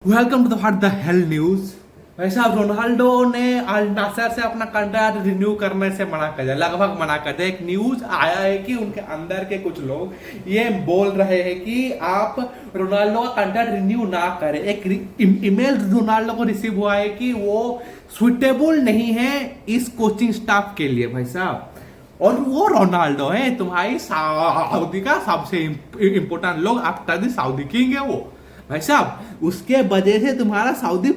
Welcome to the what the hell news. भाई साहब, Ronaldo ने अल नासर से अपना कॉन्ट्रैक्ट रिन्यू करने से मना कर दिया, लगभग मना कर दिया। एक न्यूज आया है कि उनके अंदर के कुछ लोग ये बोल रहे हैं कि आप रोनाल्डो का कॉन्ट्रैक्ट रिन्यू ना करें। एक ईमेल रोनाल्डो को रिसीव हुआ है कि वो सुइटेबल नहीं है इस कोचिंग स्टाफ के लिए। भाई साहब, और वो रोनाल्डो है, तुम्हारी सऊदी का सबसे इंपोर्टेंट लोग, आफ्टर द सऊदी किंग है वो। भाई साहब, उसके वजह से तुम्हारा सऊदी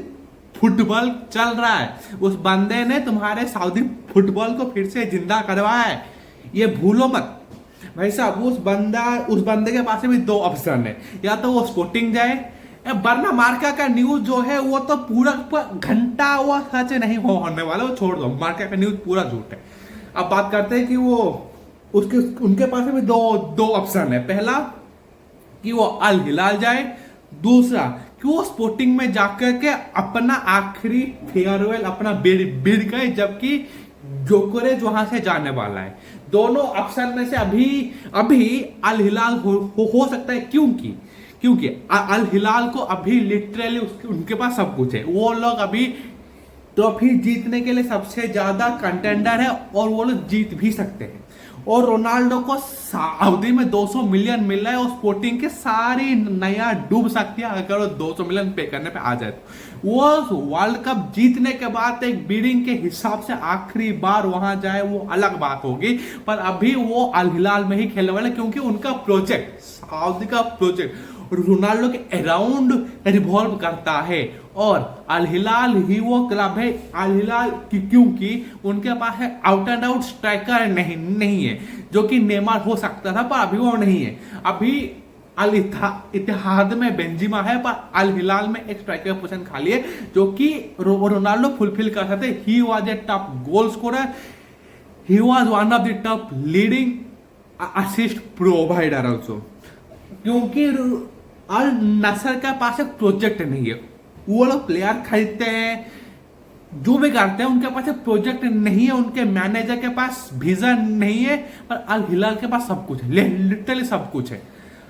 फुटबॉल चल रहा है। उस बंदे ने तुम्हारे सऊदी फुटबॉल को फिर से जिंदा करवाया है, ये भूलो मत। भाई साहब, उस बंदे के पास भी दो ऑप्शन है, या तो वो स्पोर्टिंग जाए, वरना मार्का का न्यूज जो है वो तो पूरा घंटा वो सच नहीं होने वाला, वो छोड़ दो। मार्का का न्यूज पूरा झूठ है। अब बात करते हैं कि वो उनके पास भी दो ऑप्शन है। पहला कि वो अल हिलाल जाए, दूसरा कि वो स्पोर्टिंग में जाकर के अपना आखिरी फेयरवेल अपना बिड़ गए, जबकि जोकोरेज वहां से जाने वाला है। दोनों ऑप्शन में से अभी अल हिलाल हो सकता है। क्योंकि अल हिलाल को अभी लिटरली उनके पास सब कुछ है। वो लोग अभी ट्रॉफी जीतने के लिए सबसे ज्यादा कंटेंडर है और वो लोग जीत भी सकते हैं। और रोनाल्डो को सऊदी में 200 मिलियन मिल रहा है और स्पोर्टिंग के सारी नया डूब सकती है अगर वो 200 मिलियन पे करने पे आ जाए तो। वो वर्ल्ड कप जीतने के बाद एक बिडिंग के हिसाब से आखिरी बार वहां जाए, वो अलग बात होगी। पर अभी वो अल हिलाल में ही खेलने वाले, क्योंकि उनका प्रोजेक्ट, सऊदी का प्रोजेक्ट रोनाल्डो के अराउंड रिवॉल्व करता है। और अल हिलाल ही वो क्लब है, अल हिलाल क्योंकि उनके पास है आउट एंड आउट स्ट्राइकर नहीं है, जो कि नेमार हो सकता था, पर अभी वो नहीं है। अभी अल इत्तेहाद में बेंजिमा है, पर अल हिलाल में एक स्ट्राइकर पोजीशन खाली है, जो कि रोनाल्डो फुलफिल कर सकते। He was a top goal scorer, he was one of the top leading assist provider also. क्योंकि अल नसर के पास एक प्रोजेक्ट नहीं है। वो लोग प्लेयर खरीदते हैं, जो भी करते हैं, उनके पास एक प्रोजेक्ट नहीं है, उनके मैनेजर के पास विजन नहीं है। पर अल हिलाल के पास सब कुछ है, लिटरली सब कुछ है।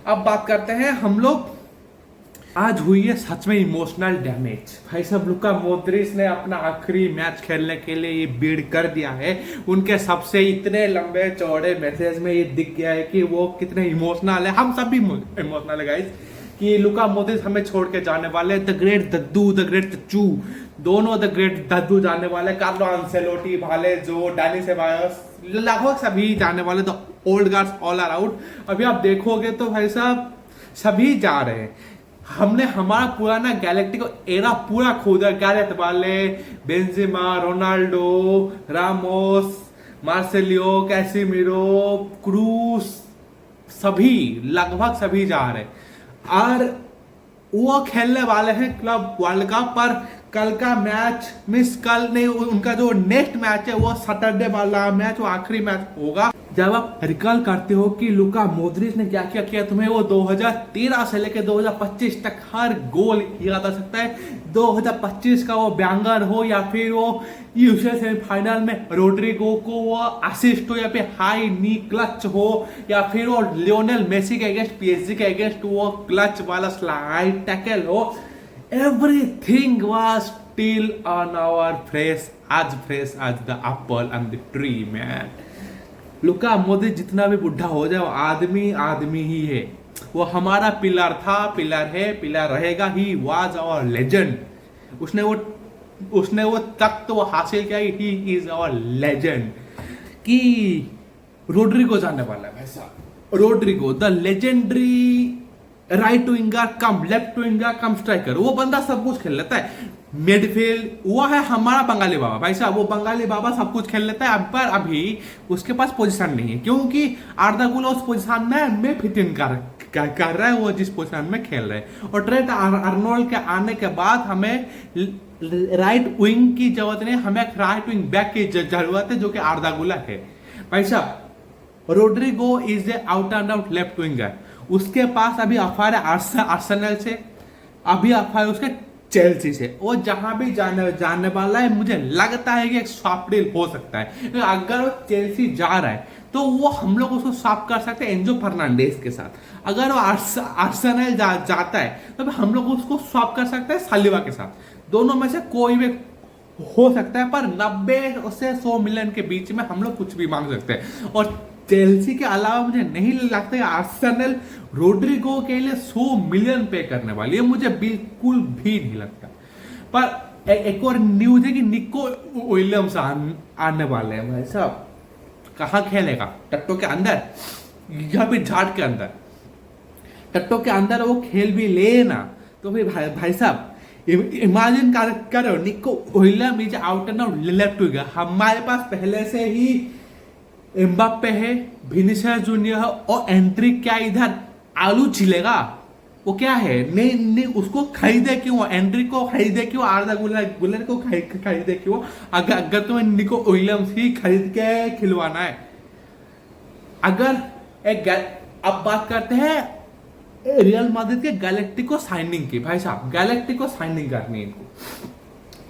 अब बात करते हैं हम लोग, आज हुई है सच में इमोशनल डैमेज। भाई साहब, लुका मोद्रिच ने अपना आखिरी मैच खेलने के लिए ये बिड कर दिया है। उनके सबसे इतने लंबे चौड़े मैसेज में ये दिख गया है कि वो कितने इमोशनल है। हम सब भी इमोशनल है गाइस, कि लुका मोद्रिच हमें छोड़ के जाने वाले। The great Daddu, the great चच्चू, दोनों द ग्रेट दद्दू जाने वाले। कार्लो अंसेलोटी, भाले जो, डैनी सेबायोस, लगभग सभी जाने वाले। The old guards all are out. अभी आप देखोगे तो भाई साहब सभी जा रहे हैं। हमने हमारा पुराना गैलेक्टिको एरा पूरा खो दिया। गैरेथ बाले, बेंजेमा, रोनाल्डो, रामोस, मार्सेलियो, कैसिमिरो, क्रूस, सभी लगभग सभी जा रहे हैं। और वो खेलने वाले हैं क्लब वर्ल्ड कप। पर कल का मैच मिस, कल नहीं, उनका जो नेक्स्ट मैच है वो सैटरडे वाला मैच, वो आखिरी मैच होगा। जब आप रिकॉल करते हो कि लुका मोद्रिच ने क्या क्या किया, तुम्हें वो 2013 से लेकर 2025 तक हर गोल याद आ सकता है। 2025 का वो बैंगर हो, या फिर वो यूसीएल सेमीफाइनल में रोड्रिगो को वो असिस्ट हो, या फिर हाई नी क्लच हो, या फिर वो लियोनेल मेसी के अगेंस्ट, पीएसजी के अगेंस्ट वो क्लच वाला स्लाइड टैकल हो। Everything was still on our face as the apple on the tree man. Luka Modric जितना भी बुढ़ा हो जाए, वो आदमी ही है। वो हमारा पिलर था, पिलर है, पिलर रहेगा। He was our legend. उसने वो तख्त वो हासिल किया। He is our legend. कि रोड्रिगो जाने वाला है भाई साहब। Rodrigo the legendary right winger cum left winger cum striker, वो बंदा सब कुछ खेल लेता है। मिडफील्ड वो है हमारा बंगाली बाबा। भाई साहब, वो बंगाली बाबा सब कुछ खेल लेता है। पर अभी उसके पास पोजीशन नहीं है, क्योंकि आर्दा गुला उस पोजीशन में फिट इन कर रहा है, वो जिस पोजीशन में खेल रहे हैं। और ट्रेंट आर्नोल्ड के आने के बाद हमें राइट विंग की जरूरत नहीं, हमें राइट विंग बैक की जरूरत है, जो कि आर्दा गुला है। भाई साहब, Rodrigo is a out and out left winger. उसके पास अभी ऑफर है आर्सेनल से, अभी ऑफर है उसके चेल्सी से। वो जहां भी जाने वाला है, मुझे लगता है कि एक स्वैप डील हो सकता है। अगर वो चेल्सी जा रहा है तो वो हम लोग उसको स्वैप कर सकते हैं एंजो फर्नांडिस के साथ। अगर वो आर्सेनल जाता है तो हम लोग उसको स्वैप कर सकते हैं सालिबा के साथ। दोनों में से कोई भी हो सकता है, पर 90 से 100 मिलियन के बीच में हम लोग कुछ भी मांग सकते हैं। और चेल्सी के अलावा मुझे नहीं लगता है आर्सेनल रोड्रिगो के लिए 100 मिलियन पे करने वाली है, मुझे बिल्कुल भी नहीं लगता। पर एक और न्यूज है कि निको विलियम्स आने वाले हैं भाई साहब। कहाँ खेलेगा? टट्टो के अंदर या फिर झाट के अंदर? टट्टो के अंदर वो खेल भी ले ना तो फिर भाई साहब इमेजिन करो, निको William is out and out left winger. हमारे पास पहले से ही एम्बाप्पे है, विनीसियस जूनियर है, और एंट्री क्या इधर आलू छिलेगा? वो क्या है? नहीं उसको खरीदे क्यों? एंट्री को खरीदे क्यों? आर्दा गुलर को खरीदे क्यों? अगर तुम्हें निको विलियम्स ही खरीद के खिलवाना है। अगर अब बात करते हैं रियल माद्रिद के गैलेक्टिको साइनिंग की। भाई साहब गैलेक्टिको साइनिंग करनी है इनको।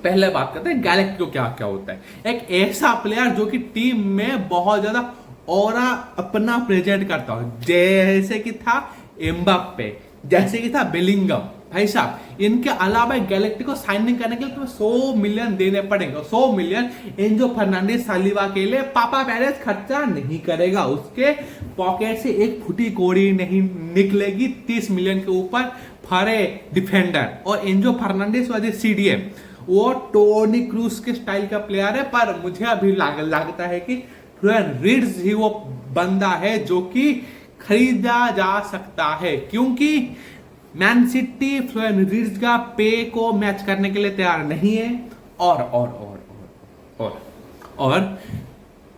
पहले बात करते हैं गैलेक्टिको क्या क्या होता है। एक ऐसा प्लेयर जो कि टीम में बहुत ज्यादा ऑरा अपना प्रेजेंट करता हो, जैसे कि था एम्बाप्पे, जैसे कि था बेलिंगम। भाई साहब इनके अलावा गैलेक्टिको साइनिंग करने के लिए तुम्हें 100 मिलियन देने पड़ेंगे। 100 मिलियन एंजो फर्नांडिस सालिबा के लिए पापा पेरेस खर्चा नहीं करेगा। उसके पॉकेट से एक फुटी कोड़ी नहीं निकलेगी। 30 मिलियन के ऊपर फरे डिफेंडर, और एंजो फर्नांडिस वाले CDM वो टोनी क्रूस के स्टाइल का प्लेयर है। पर मुझे अभी लगता है कि फ्लोरियन रीड्स ही वो बंदा है जो कि खरीदा जा सकता है, क्योंकि मैन सिटी फ्लोरियन रीड्स का पे को मैच करने के लिए तैयार नहीं है। और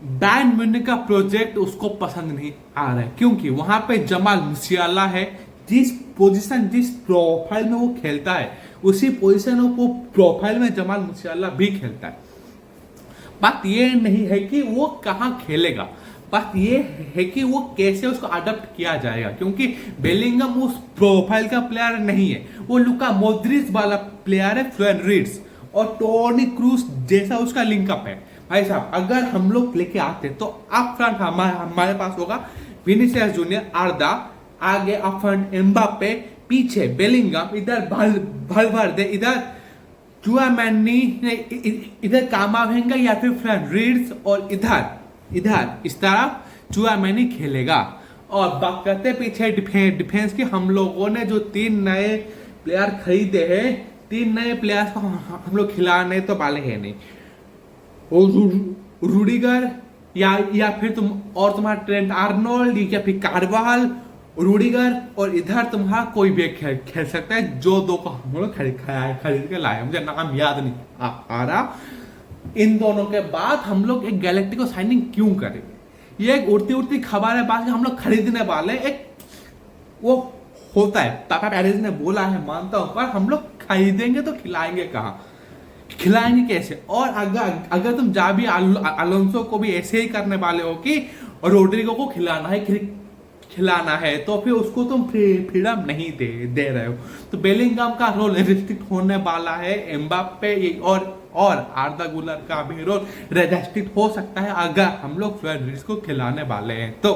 बैन म्यूनिख का प्रोजेक्ट उसको पसंद नहीं आ रहा है, क्योंकि वहां पे जमाल मुसियाला है। जिस पोजीशन, जिस प्रोफाइल में वो खेलता है, उसी पोजीशन वो प्रोफाइल में जमाल मुसियाला भी खेलता है। बात ये नहीं है कि वो कहाँ खेलेगा, बात ये है कि वो कैसे उसको अडॉप्ट किया जाएगा, क्योंकि बेलिंगम उस प्रोफाइल का प्लेयर नहीं है। वो लुका मोद्रिच वाला प्लेयर है फ्लोरियन रीड्स, और टोनी क्रूस जैसा उसका लिंकअप है। भाई साहब अगर हम लोग लेके आते तो अप फ्रंट हमारे पास होगा विनीसियस जूनियर, आर्दा, आगे अप फ्रंट एम्बाप्पे, पीछे बेलिंगम, इधर भाल्वर्दे, इधर चुआमेनी, इधर कामाविंगा या फिर फ्लोरियन रीड्स, और इधर इस तरफ चुआमेनी खेलेगा। और बात करते पीछे डिफेंस की, हम लोगों ने जो 3 नए प्लेयर खरीदे हैं, 3 नए प्लेयर को हम लोग खिलाने तो वाले हैं नहीं। रूडिगर या फिर तुम्हारा ट्रेंट आर्नोल्ड या फिर कार्वाल, रूडिगर, और इधर तुम्हारा कोई भी खेल सकता है। जो 2 को हम लोग खरीद के लाए, मुझे नाम याद नहीं आ रहा। इन दोनों के बाद हम लोग एक गैलेक्टिको साइनिंग क्यों करेंगे? ये एक उड़ती खबर है, बात हम लोग खरीदने वाले एक वो होता है। पापा पेरेस ने बोला है, मानता हूं, पर हम लोग खरीदेंगे तो खिलाएंगे कहाँ? खिलाएंगे कैसे? और अगर तुम जाबी अलोंसो को भी ऐसे ही करने वाले हो कि रोड्रिगो को खिलाना है, तो फिर उसको तुम फ्रीडम नहीं दे रहे हो। तो बेलिंगम का रोल रिस्ट्रिक्ट होने वाला है, एम्बाप्पे और आर्दा गुलर का भी रोल रेस्ट्रिक्ट हो सकता है अगर हम लोग फ्लोरियन रीड्स को खिलाने वाले हैं। तो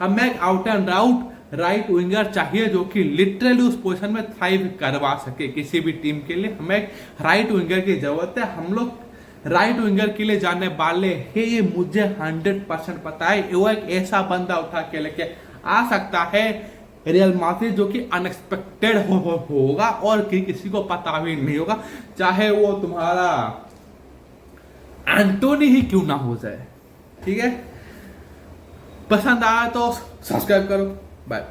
हमें एक out and out right winger चाहिए जो कि लिटरली उस पोजीशन में थ्राइव करवा सके किसी भी टीम के लिए। हमें एक राइट विंगर की जरूरत है। हम लोग राइट विंगर के लिए जाने वाले हैं, ये मुझे 100% पता है। वो एक ऐसा बंदा उठा के लेके आ सकता है रियल माद्रिद जो कि अनएक्सपेक्टेड होगा और किसी को पता भी नहीं होगा, चाहे वो तुम्हारा एंटोनी ही क्यों ना हो जाए। ठीक है, पसंद आया तो सब्सक्राइब करो। बाय।